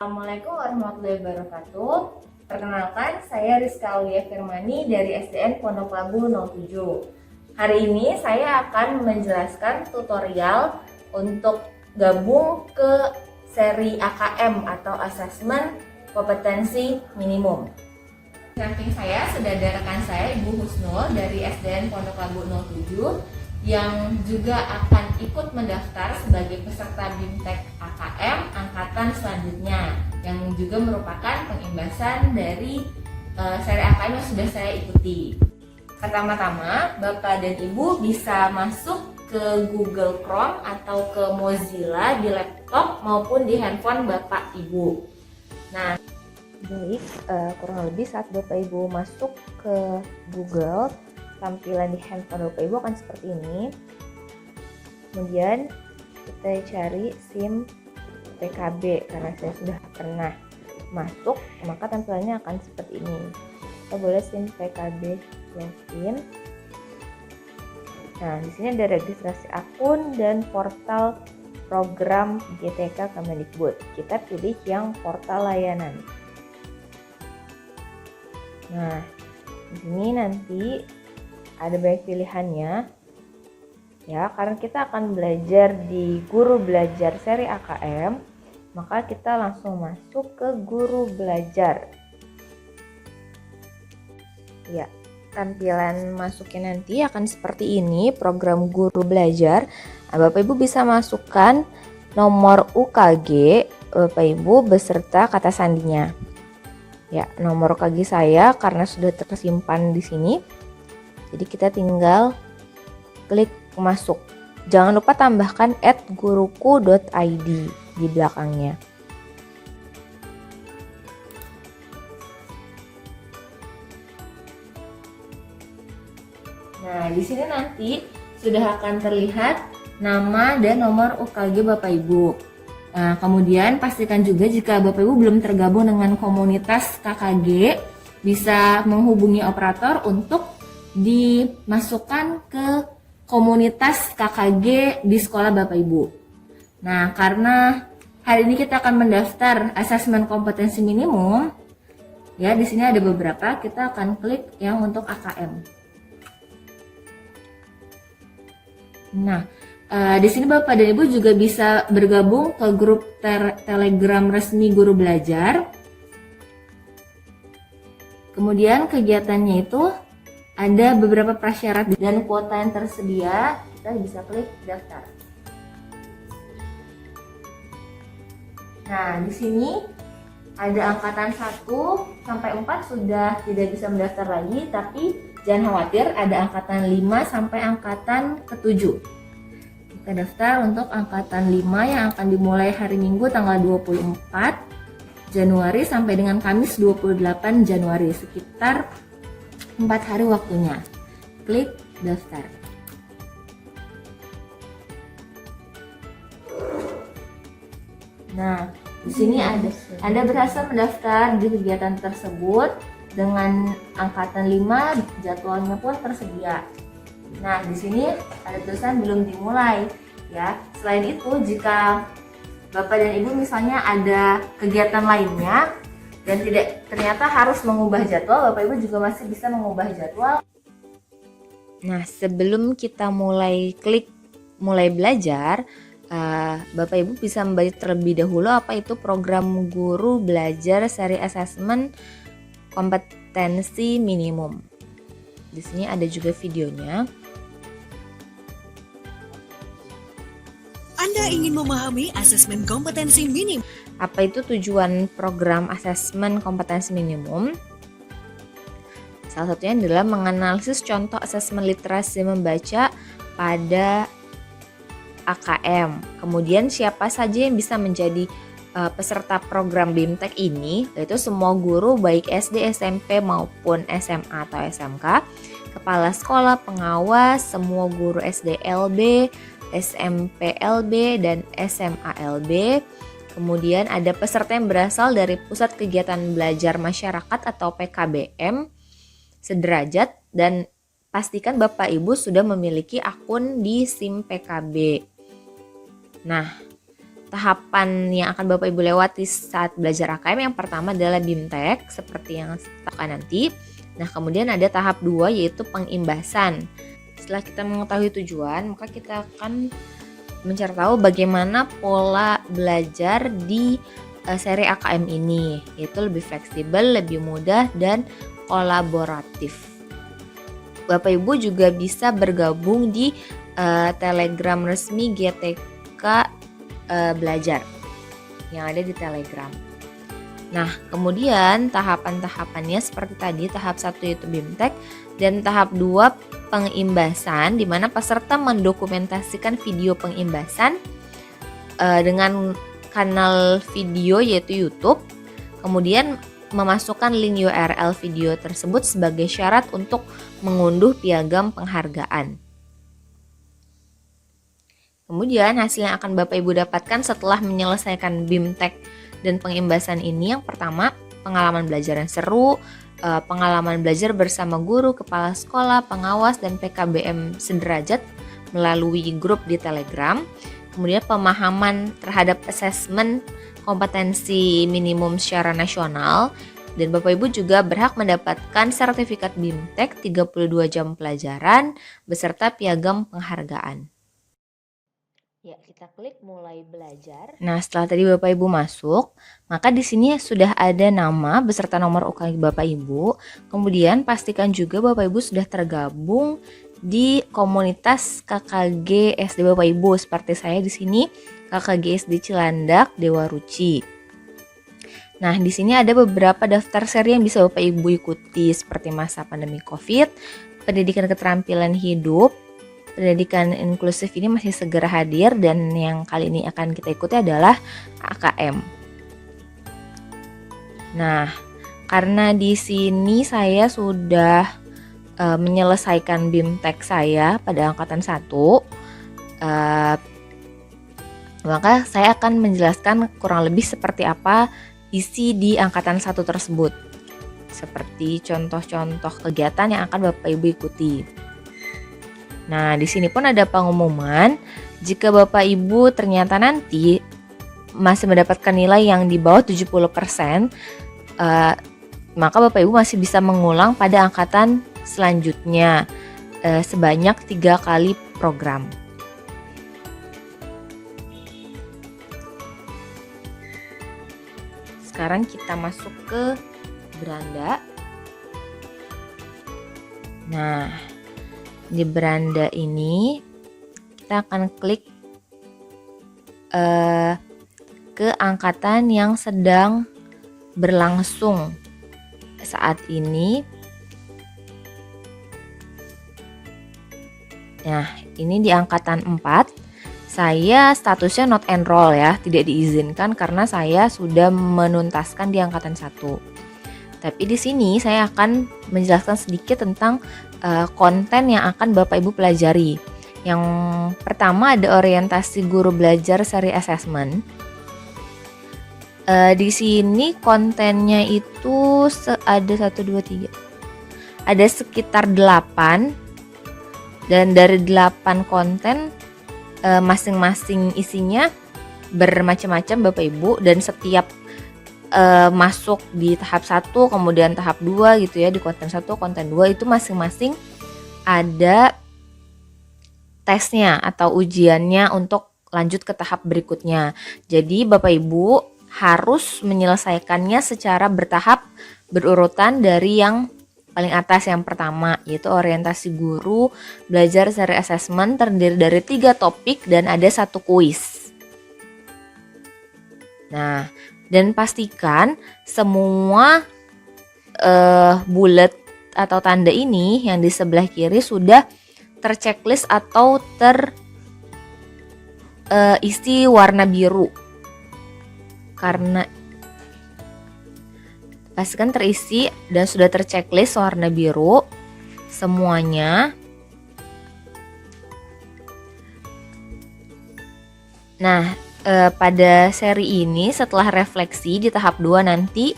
Assalamualaikum warahmatullahi wabarakatuh. Perkenalkan, saya Rizka Aulia Firmani dari SDN Pondok Labu 07. Hari ini saya akan menjelaskan tutorial untuk gabung ke seri AKM atau Asesmen Kompetensi Minimum. Di samping saya sudah ada rekan saya Ibu Husnul dari SDN Pondok Labu 07 yang juga akan ikut mendaftar sebagai peserta BIMTEK AKM angkatan selanjutnya, yang juga merupakan pengimbasan dari seri AKM yang sudah saya ikuti. Pertama-tama, Bapak dan Ibu bisa masuk ke Google Chrome atau ke Mozilla di laptop maupun di handphone Bapak Ibu. Nah, baik, kurang lebih saat Bapak Ibu masuk ke Google, tampilan di handphone Bapak Ibu akan seperti ini. Kemudian kita cari SIM PKB, karena saya sudah pernah masuk, maka tampilannya akan seperti ini. Kita boleh SIM PKB login. Nah, di sini ada registrasi akun dan portal program GTK Kemendikbud. Kita pilih yang portal layanan. Nah, di sini nanti ada banyak pilihannya ya, karena kita akan belajar di guru belajar seri AKM, maka kita langsung masuk ke guru belajar ya. Tampilan masuknya nanti akan seperti ini, program guru belajar. Nah, Bapak Ibu bisa masukkan nomor UKG Bapak Ibu beserta kata sandinya ya. Nomor UKG saya karena sudah tersimpan di sini, jadi kita tinggal klik masuk. Jangan lupa tambahkan @guruku.id di belakangnya. Nah, di sini nanti sudah akan terlihat nama dan nomor UKG Bapak Ibu. Nah, kemudian pastikan juga jika Bapak Ibu belum tergabung dengan komunitas KKG, bisa menghubungi operator untuk dimasukkan ke komunitas KKG di sekolah Bapak Ibu. Nah, karena hari ini kita akan mendaftar asesmen kompetensi minimum, ya di sini ada beberapa, kita akan klik yang untuk AKM. Nah, di sini Bapak dan Ibu juga bisa bergabung ke grup Telegram resmi guru belajar. Kemudian kegiatannya itu ada beberapa prasyarat dan kuota yang tersedia, kita bisa klik daftar. Nah, di sini ada angkatan 1 sampai 4 sudah tidak bisa mendaftar lagi, tapi jangan khawatir, ada angkatan 5 sampai angkatan ke-7. Kita daftar untuk angkatan 5 yang akan dimulai hari Minggu tanggal 24 Januari sampai dengan Kamis 28 Januari, sekitar 4 hari waktunya. Klik daftar. Nah, di sini Anda berhasil mendaftar di kegiatan tersebut dengan angkatan 5, jadwalnya pun tersedia. Nah, di sini ada tulisan belum dimulai ya. Selain itu, jika Bapak dan Ibu misalnya ada kegiatan lainnya dan ternyata harus mengubah jadwal, Bapak Ibu juga masih bisa mengubah jadwal. Nah, sebelum kita mulai belajar, Bapak Ibu bisa membaca terlebih dahulu apa itu program guru belajar seri asesmen kompetensi minimum. Di sini ada juga videonya. Anda ingin memahami asesmen kompetensi minimum? Apa itu tujuan program asesmen kompetensi minimum? Salah satunya adalah menganalisis contoh asesmen literasi membaca pada AKM. Kemudian siapa saja yang bisa menjadi peserta program BIMTEK ini, yaitu semua guru baik SD, SMP maupun SMA atau SMK, kepala sekolah, pengawas, semua guru SDLB, SMPLB dan SMALB. Kemudian ada peserta yang berasal dari Pusat Kegiatan Belajar Masyarakat atau PKBM sederajat, dan pastikan Bapak Ibu sudah memiliki akun di SIM PKB. Nah, tahapan yang akan Bapak Ibu lewati saat belajar AKM yang pertama adalah BIMTEK seperti yang akan nanti. Nah, kemudian ada tahap 2 yaitu pengimbasan. Setelah kita mengetahui tujuan, maka kita akan mencari tahu bagaimana pola belajar di seri AKM ini, yaitu lebih fleksibel, lebih mudah, dan kolaboratif. Bapak Ibu juga bisa bergabung di Telegram resmi GTK Belajar yang ada di Telegram. Nah, kemudian tahapan-tahapannya seperti tadi, tahap 1 yaitu BIMTEK dan tahap 2 pengimbasan, di mana peserta mendokumentasikan video pengimbasan dengan kanal video yaitu YouTube, kemudian memasukkan link URL video tersebut sebagai syarat untuk mengunduh piagam penghargaan. Kemudian hasil yang akan Bapak Ibu dapatkan setelah menyelesaikan BIMTEK dan pengimbasan ini, yang pertama pengalaman belajar yang seru, pengalaman belajar bersama guru, kepala sekolah, pengawas, dan PKBM sederajat melalui grup di Telegram. Kemudian pemahaman terhadap asesmen kompetensi minimum secara nasional, dan Bapak Ibu juga berhak mendapatkan sertifikat BIMTEK 32 jam pelajaran beserta piagam penghargaan. Ya, kita klik mulai belajar. Nah, setelah tadi Bapak Ibu masuk, maka di sini sudah ada nama beserta nomor UKG Bapak Ibu. Kemudian pastikan juga Bapak Ibu sudah tergabung di komunitas KKG SD Bapak Ibu. Seperti saya di sini, KKG SD Cilandak Dewa Ruci. Nah, di sini ada beberapa daftar seri yang bisa Bapak Ibu ikuti seperti masa pandemi Covid, pendidikan keterampilan hidup. Pendidikan inklusif ini masih segera hadir, dan yang kali ini akan kita ikuti adalah AKM. Nah, karena di sini saya sudah menyelesaikan BIMTEK saya pada angkatan 1, maka saya akan menjelaskan kurang lebih seperti apa isi di angkatan 1 tersebut. Seperti contoh-contoh kegiatan yang akan Bapak Ibu ikuti. Nah, di sini pun ada pengumuman, jika Bapak Ibu ternyata nanti masih mendapatkan nilai yang di bawah 70%, maka Bapak Ibu masih bisa mengulang pada angkatan selanjutnya sebanyak 3 kali program. Sekarang kita masuk ke beranda. Nah, di beranda ini kita akan klik ke angkatan yang sedang berlangsung saat ini. Nah, ini di angkatan 4. Saya statusnya not enroll ya, tidak diizinkan karena saya sudah menuntaskan di angkatan 1. Tapi di sini saya akan menjelaskan sedikit tentang konten yang akan Bapak Ibu pelajari. Yang pertama ada orientasi guru belajar seri assessment. Di sini kontennya itu ada 1, 2, 3. Ada sekitar 8, dan dari 8 konten masing-masing isinya bermacam-macam Bapak Ibu, dan setiap masuk di tahap 1 kemudian tahap 2 gitu ya, di konten 1 konten 2 itu masing-masing ada tesnya atau ujiannya untuk lanjut ke tahap berikutnya. Jadi Bapak Ibu harus menyelesaikannya secara bertahap berurutan dari yang paling atas, yang pertama yaitu orientasi guru belajar seri assessment, terdiri dari 3 topik dan ada 1 kuis. Nah, dan pastikan semua bullet atau tanda ini yang di sebelah kiri sudah terchecklist atau terisi warna biru. Karena pastikan terisi dan sudah terchecklist warna biru semuanya. Nah, pada seri ini setelah refleksi di tahap 2 nanti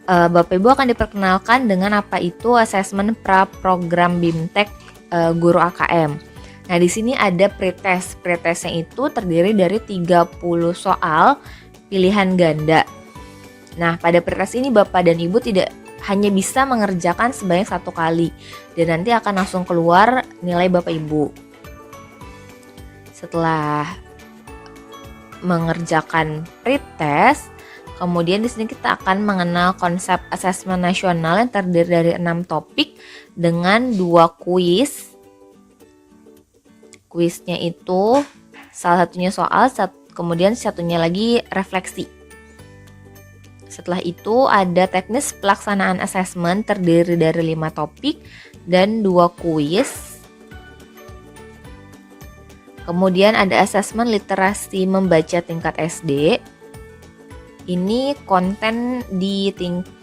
Bapak Ibu akan diperkenalkan dengan apa itu asesmen pra program BIMTEK guru AKM. Nah, di sini ada pretest. Pretestnya itu terdiri dari 30 soal pilihan ganda. Nah, pada pretest ini Bapak dan Ibu tidak hanya bisa mengerjakan sebanyak 1 kali dan nanti akan langsung keluar nilai Bapak Ibu. Setelah mengerjakan pretest, kemudian di sini kita akan mengenal konsep asesmen nasional yang terdiri dari 6 topik dengan 2 kuis. Kuisnya itu salah satunya soal, kemudian satunya lagi refleksi. Setelah itu ada teknis pelaksanaan asesmen terdiri dari 5 topik dan 2 kuis. Kemudian ada asesmen literasi membaca tingkat SD. Ini konten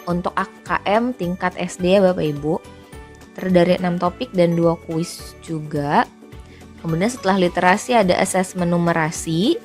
untuk AKM tingkat SD ya Bapak Ibu. Terdiri dari 6 topik dan 2 kuis juga. Kemudian setelah literasi ada asesmen numerasi.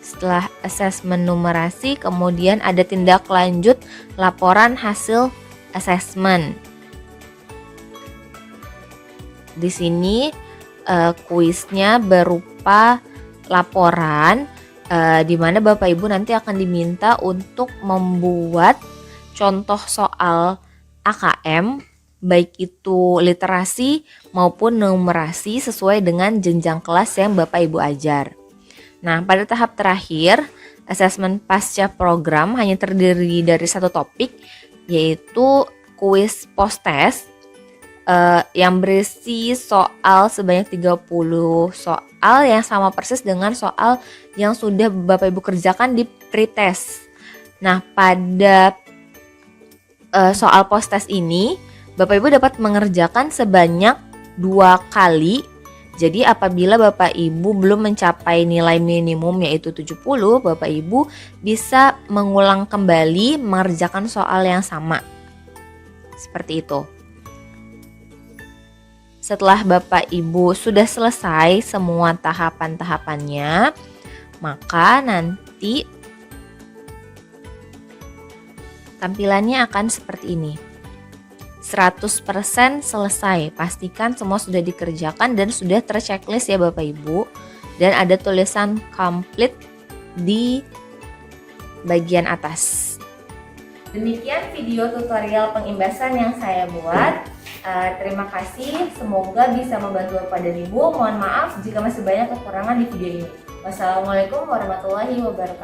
Setelah asesmen numerasi kemudian ada tindak lanjut laporan hasil asesmen. Di sini kuisnya berupa laporan di mana Bapak Ibu nanti akan diminta untuk membuat contoh soal AKM baik itu literasi maupun numerasi sesuai dengan jenjang kelas yang Bapak Ibu ajar. Nah, pada tahap terakhir, asesmen pasca program hanya terdiri dari 1 topik, yaitu kuis post-test yang berisi soal sebanyak 30 soal yang sama persis dengan soal yang sudah Bapak Ibu kerjakan di pretest. Nah, pada soal post-test ini, Bapak Ibu dapat mengerjakan sebanyak 2 kali. Jadi apabila Bapak Ibu belum mencapai nilai minimum yaitu 70, Bapak Ibu bisa mengulang kembali mengerjakan soal yang sama. Seperti itu. Setelah Bapak Ibu sudah selesai semua tahapan-tahapannya, maka nanti tampilannya akan seperti ini. 100% selesai. Pastikan semua sudah dikerjakan dan sudah terchecklist ya Bapak Ibu. Dan ada tulisan complete di bagian atas. Demikian video tutorial pengimbasan yang saya buat. Terima kasih. Semoga bisa membantu Bapak dan Ibu. Mohon maaf jika masih banyak kekurangan di video ini. Wassalamualaikum warahmatullahi wabarakatuh.